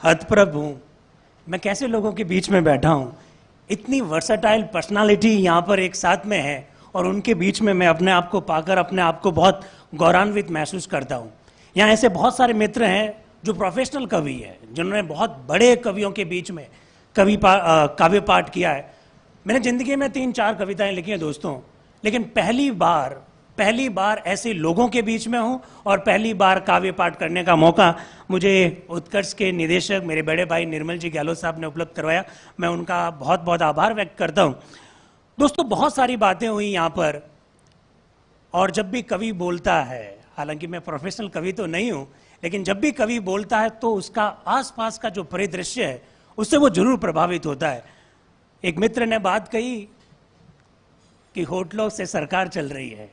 हतप्रभ हूं, मैं कैसे लोगों के बीच में बैठा हूं। इतनी वर्सटाइल पर्सनालिटी यहाँ पर एक साथ में है और उनके बीच में मैं अपने आप को पाकर अपने आप को बहुत गौरवान्वित महसूस करता हूँ। यहाँ ऐसे बहुत सारे मित्र हैं जो प्रोफेशनल कवि हैं, जिन्होंने बहुत बड़े कवियों के बीच में काव्य पाठ किया है। मैंने जिंदगी में 3-4 कविताएं लिखी हैं दोस्तों, लेकिन पहली बार ऐसे लोगों के बीच में हूं और पहली बार काव्य पाठ करने का मौका मुझे उत्कर्ष के निदेशक मेरे बड़े भाई निर्मल जी गहलोत साहब ने उपलब्ध करवाया। मैं उनका बहुत बहुत आभार व्यक्त करता हूं। दोस्तों, बहुत सारी बातें हुई यहाँ पर, और जब भी कवि बोलता है, हालांकि मैं प्रोफेशनल कवि तो नहीं हूं, लेकिन जब भी कवि बोलता है तो उसका आसपास का जो परिदृश्य है उससे वो जरूर प्रभावित होता है। एक मित्र ने बात कही कि होटलों से सरकार चल रही है।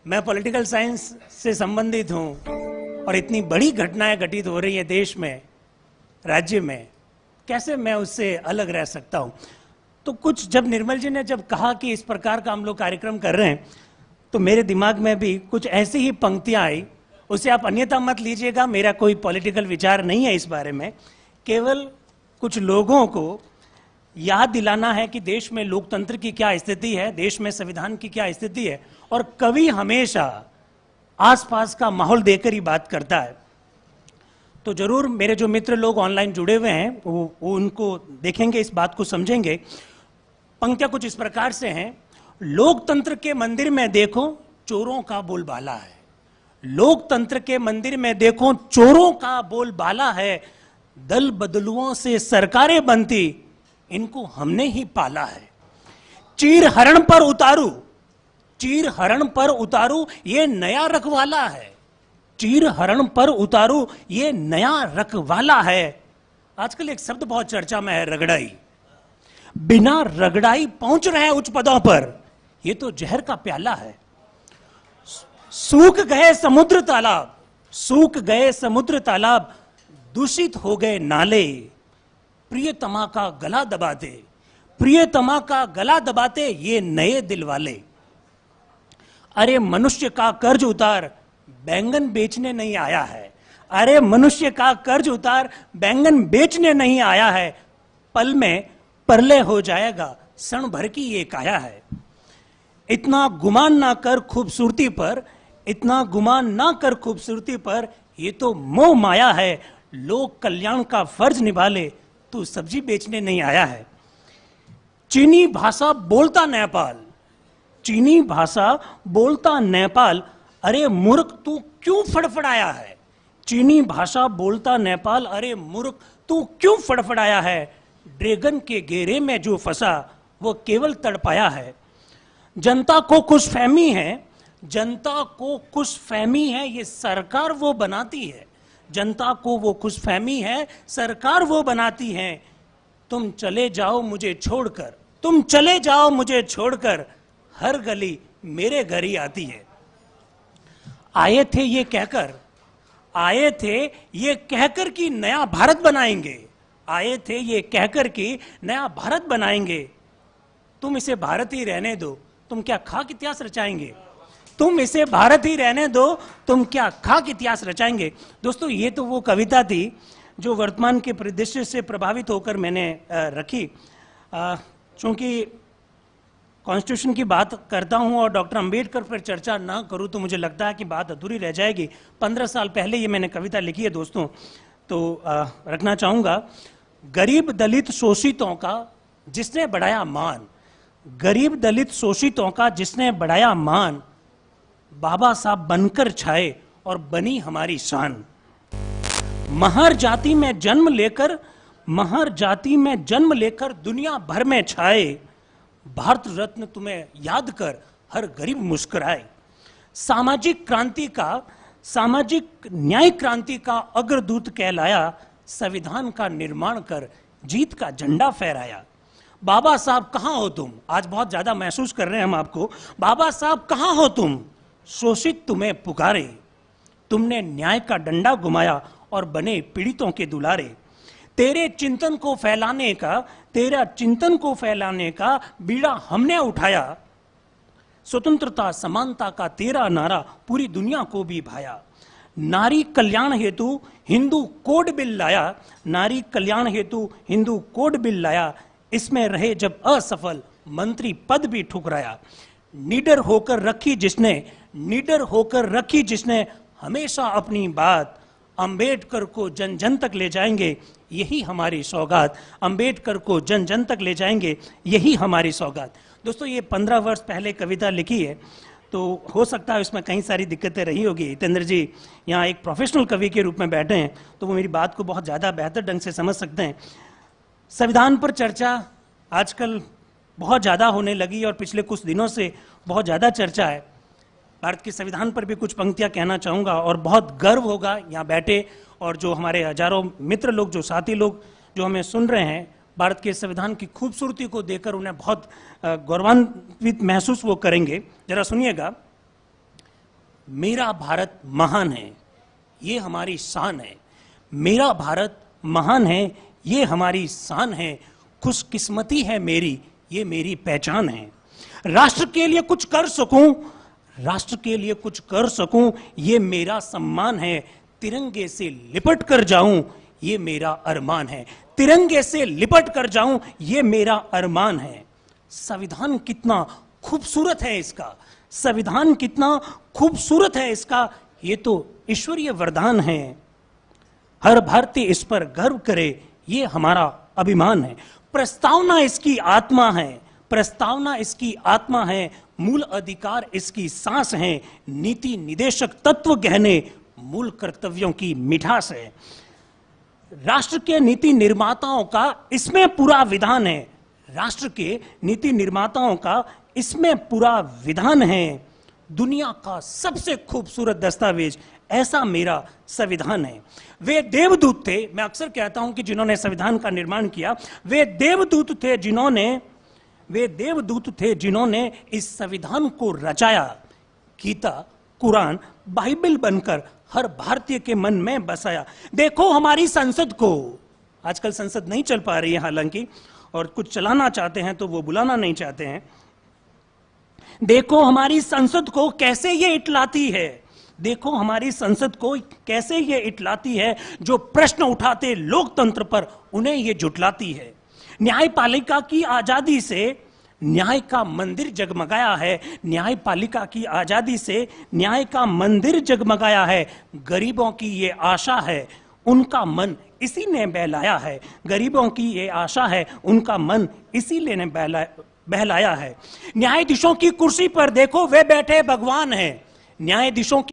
मैं पॉलिटिकल साइंस से संबंधित हूं और इतनी बड़ी घटनाएं घटित हो रही है देश में, राज्य में, कैसे मैं उससे अलग रह सकता हूं। तो कुछ जब निर्मल जी ने जब कहा कि इस प्रकार का हम लोग कार्यक्रम कर रहे हैं, तो मेरे दिमाग में भी कुछ ऐसी ही पंक्तियां आई। उसे आप अन्यथा मत लीजिएगा, मेरा कोई पॉलिटिकल विचार नहीं है इस बारे में। केवल कुछ लोगों को याद दिलाना है कि देश में लोकतंत्र की क्या स्थिति है, देश में संविधान की क्या स्थिति है, और कवि हमेशा आसपास का माहौल देकर ही बात करता है। तो जरूर मेरे जो मित्र लोग ऑनलाइन जुड़े हुए हैं वो उनको देखेंगे, इस बात को समझेंगे। पंक्तियां कुछ इस प्रकार से हैं। लोकतंत्र के मंदिर में देखो चोरों का बोलबाला है। लोकतंत्र के मंदिर में देखो चोरों का बोलबाला है। दल बदलुओं से सरकारें बनती, इनको हमने ही पाला है। चीर हरण पर उतारू, चीर हरण पर उतारू, ये नया रखवाला है। चीर हरण पर उतारू, ये नया रखवाला है। आजकल एक शब्द बहुत चर्चा में है, रगड़ाई। बिना रगड़ाई पहुंच रहे हैं उच्च पदों पर, ये तो जहर का प्याला है। सूख गए समुद्र तालाब, सूख गए समुद्र तालाब, दूषित हो गए नाले। प्रियतमा का गला दबाते, प्रियतमा का गला दबाते ये नए दिल वाले। अरे मनुष्य का कर्ज उतार, बैंगन बेचने नहीं आया है। अरे मनुष्य का कर्ज उतार, बैंगन बेचने नहीं आया है। पल में परलय हो जाएगा, क्षण भर की ये काया है। इतना गुमान ना कर खूबसूरती पर, इतना गुमान ना कर खूबसूरती पर, ये तो मोह माया है। लोक कल्याण का फर्ज निभा ले, तू सब्जी बेचने नहीं आया है। चीनी भाषा बोलता नेपाल, चीनी भाषा बोलता नेपाल, अरे मूर्ख तू क्यों फड़फड़ाया है। चीनी भाषा बोलता नेपाल, अरे मूर्ख तू क्यों फड़फड़ाया है। ड्रैगन के घेरे में जो फंसा वो केवल तड़पाया है। जनता को खुशफहमी है, जनता को खुशफहमी है, ये सरकार वो बनाती है। जनता को वो खुशफहमी है, सरकार वो बनाती है। तुम चले जाओ मुझे छोड़कर, तुम चले जाओ मुझे छोड़कर, हर गली मेरे घर ही आती है। आए थे ये कहकर, आए थे ये कहकर कि नया भारत बनाएंगे। आए थे ये कहकर कि नया भारत बनाएंगे। तुम इसे भारत ही रहने दो, तुम क्या खाक इतिहास रचाएंगे। तुम इसे भारत ही रहने दो, तुम क्या खाक इतिहास रचाएंगे। दोस्तों, ये तो वो कविता थी जो वर्तमान के परिदृश्य से प्रभावित होकर मैंने रखी। चूंकि कॉन्स्टिट्यूशन की बात करता हूं और डॉक्टर अंबेडकर पर चर्चा ना करूं तो मुझे लगता है कि बात अधूरी रह जाएगी। 15 साल पहले ये मैंने कविता लिखी है दोस्तों, तो रखना चाहूंगा। गरीब दलित शोषितों का जिसने बढ़ाया मान, गरीब दलित शोषितों का जिसने बढ़ाया मान, बाबा साहब बनकर छाए और बनी हमारी शान। महर जाति में जन्म लेकर, महर जाति में जन्म लेकर दुनिया भर में छाए। भारत रत्न तुम्हें याद कर हर गरीब मुस्कुराए। सामाजिक क्रांति का, सामाजिक न्याय क्रांति का अग्रदूत कहलाया। संविधान का निर्माण कर जीत का झंडा फहराया। बाबा साहब कहां हो तुम, आज बहुत ज्यादा महसूस कर रहे हैं हम आपको। बाबा साहब कहां हो तुम, शोषित तुम्हें पुकारे। तुमने न्याय का डंडा घुमाया और बने पीड़ितों के दुलारे। तेरे चिंतन को फैलाने का, तेरा चिंतन को फैलाने का बीड़ा हमने उठाया। स्वतंत्रता समानता का तेरा नारा पूरी दुनिया को भी भाया। नारी कल्याण हेतु हिंदू कोड बिल लाया, नारी कल्याण हेतु हिंदू कोड बिल लाया, इसमें रहे जब असफल मंत्री पद भी ठुकराया। निडर होकर रखी जिसने, निडर होकर रखी जिसने हमेशा अपनी बात, अंबेडकर को जन जन तक ले जाएंगे यही हमारी सौगात, अंबेडकर को जन जन तक ले जाएंगे यही हमारी सौगात। दोस्तों ये 15 वर्ष पहले कविता लिखी है, तो हो सकता है इसमें कई सारी दिक्कतें रही होगी। हितेंद्र जी यहाँ एक प्रोफेशनल कवि के रूप में बैठे हैं, तो वो मेरी बात को बहुत ज़्यादा बेहतर ढंग से समझ सकते हैं। संविधान पर चर्चा आजकल बहुत ज़्यादा होने लगी और पिछले कुछ दिनों से बहुत ज़्यादा चर्चा है। भारत के संविधान पर भी कुछ पंक्तियां कहना चाहूँगा और बहुत गर्व होगा यहाँ बैठे और जो हमारे हजारों मित्र लोग, जो साथी लोग जो हमें सुन रहे हैं, भारत के संविधान की खूबसूरती को देखकर उन्हें बहुत गौरवान्वित महसूस वो करेंगे। जरा सुनिएगा। मेरा भारत महान है, ये हमारी शान है। मेरा भारत महान है, ये हमारी शान है। खुशकिस्मती है मेरी, ये मेरी पहचान है। राष्ट्र के लिए कुछ कर सकूं, राष्ट्र के लिए कुछ कर सकूं, ये मेरा सम्मान है। तिरंगे से लिपट कर जाऊं, ये मेरा अरमान है। तिरंगे से लिपट कर जाऊं, ये मेरा अरमान है। संविधान कितना खूबसूरत है इसका, संविधान कितना खूबसूरत है इसका, ये तो ईश्वरीय वरदान है। हर भारतीय इस पर गर्व करे, ये हमारा अभिमान है। प्रस्तावना इसकी आत्मा है, प्रस्तावना इसकी आत्मा है। मूल अधिकार इसकी सांस है। नीति निदेशक तत्व गहने, मूल कर्तव्यों की मिठास है। राष्ट्र के नीति निर्माताओं का इसमें पूरा विधान है, राष्ट्र के नीति निर्माताओं का इसमें पूरा विधान है। दुनिया का सबसे खूबसूरत दस्तावेज ऐसा मेरा संविधान है। वे देवदूत थे, मैं अक्सर कहता हूं कि जिन्होंने संविधान का निर्माण किया, वे देवदूत थे जिन्होंने इस संविधान को रचाया। गीता, कुरान, बाइबल बनकर हर भारतीय के मन में बसाया। देखो हमारी संसद को, आजकल संसद नहीं चल पा रही है हालांकि, और कुछ चलाना चाहते हैं तो वो बुलाना नहीं चाहते हैं। देखो हमारी संसद को कैसे ये इटलाती है, देखो हमारी संसद को कैसे ये इटलाती है। जो प्रश्न उठाते लोकतंत्र पर उन्हें ये जुटलाती है। न्यायपालिका की आजादी से न्याय का मंदिर जगमगाया है, न्यायपालिका की आजादी से न्याय का मंदिर जगमगाया है। गरीबों की ये आशा है, उनका मन इसी ने बहलाया है। गरीबों की ये आशा है, उनका मन इसीलिए ने बहलाया है। न्यायाधीशों की कुर्सी पर देखो वे बैठे भगवान हैं, न्यायाधीशों की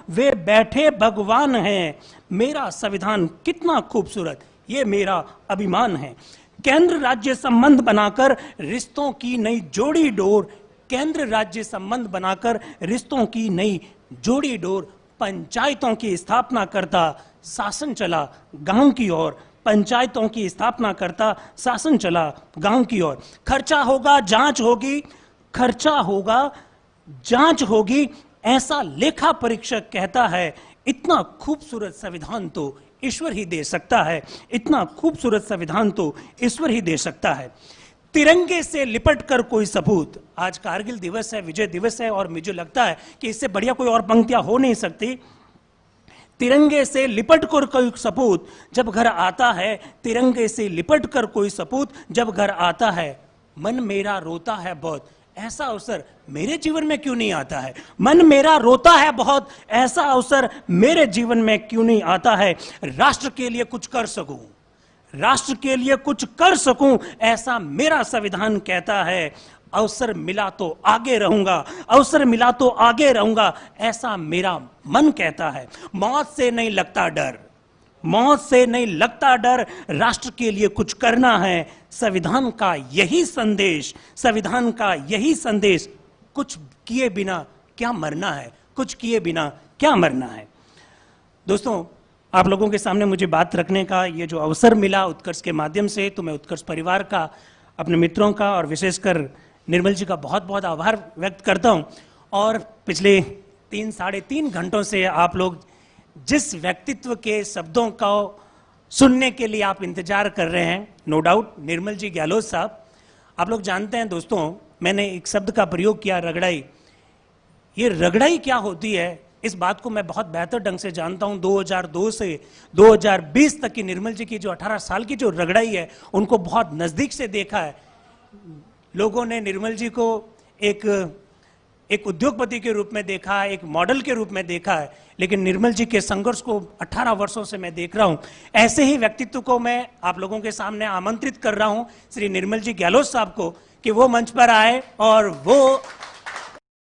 वे बैठे भगवान हैं। मेरा संविधान कितना खूबसूरत, ये मेरा अभिमान है। केंद्र राज्य संबंध बनाकर रिश्तों की नई जोड़ी डोर, केंद्र राज्य संबंध बनाकर रिश्तों की नई जोड़ी डोर। पंचायतों की स्थापना करता शासन चला गांव की ओर, पंचायतों की स्थापना करता शासन चला गांव की ओर। खर्चा होगा जांच होगी, खर्चा होगा जांच होगी, ऐसा लेखा परीक्षक कहता है। इतना खूबसूरत संविधान तो ईश्वर ही दे सकता है, इतना खूबसूरत संविधान तो ईश्वर ही दे सकता है। तिरंगे से लिपट कर कोई सबूत, आज कारगिल दिवस है, विजय दिवस है, और मुझे लगता है कि इससे बढ़िया कोई और पंक्तियां हो नहीं सकती। तिरंगे से लिपट कर कोई सपूत जब घर आता है, तिरंगे से लिपट कर कोई सपूत जब घर आता है। मन मेरा रोता है बहुत, ऐसा अवसर मेरे जीवन में क्यों नहीं आता है। मन मेरा रोता है बहुत, ऐसा अवसर मेरे जीवन में क्यों नहीं आता है। राष्ट्र के लिए कुछ कर सकूं, राष्ट्र के लिए कुछ कर सकूं, ऐसा मेरा संविधान कहता है। अवसर मिला तो आगे रहूंगा, अवसर मिला तो आगे रहूंगा, ऐसा मेरा मन कहता है। मौत से नहीं लगता डर, मौत से नहीं लगता डर, राष्ट्र के लिए कुछ करना है। संविधान का यही संदेश, संविधान का यही संदेश। कुछ किए बिना क्या मरना है, कुछ किए बिना क्या मरना है। दोस्तों, आप लोगों के सामने मुझे बात रखने का ये जो अवसर मिला उत्कर्ष के माध्यम से, तो मैं उत्कर्ष परिवार का, अपने मित्रों का और विशेषकर निर्मल जी का बहुत बहुत आभार व्यक्त करता हूं। और पिछले 3-3.5 घंटों से आप लोग जिस व्यक्तित्व के शब्दों को सुनने के लिए आप इंतजार कर रहे हैं, नो डाउट निर्मल जी गहलोत साहब। आप लोग जानते हैं दोस्तों, मैंने एक शब्द का प्रयोग किया, रगड़ाई। ये रगड़ाई क्या होती है इस बात को मैं बहुत बेहतर ढंग से जानता हूं। 2002 से 2020 तक की निर्मल जी की जो 18 साल की जो रगड़ाई है, उनको बहुत नजदीक से देखा है। लोगों ने निर्मल जी को एक उद्योगपति के रूप में देखा, एक मॉडल के रूप में देखा है, लेकिन निर्मल जी के संघर्ष को 18 वर्षों से मैं देख रहा हूं। ऐसे ही व्यक्तित्व को मैं आप लोगों के सामने आमंत्रित कर रहा हूं, श्री निर्मल जी गहलोत साहब को, कि वो मंच पर आए और वो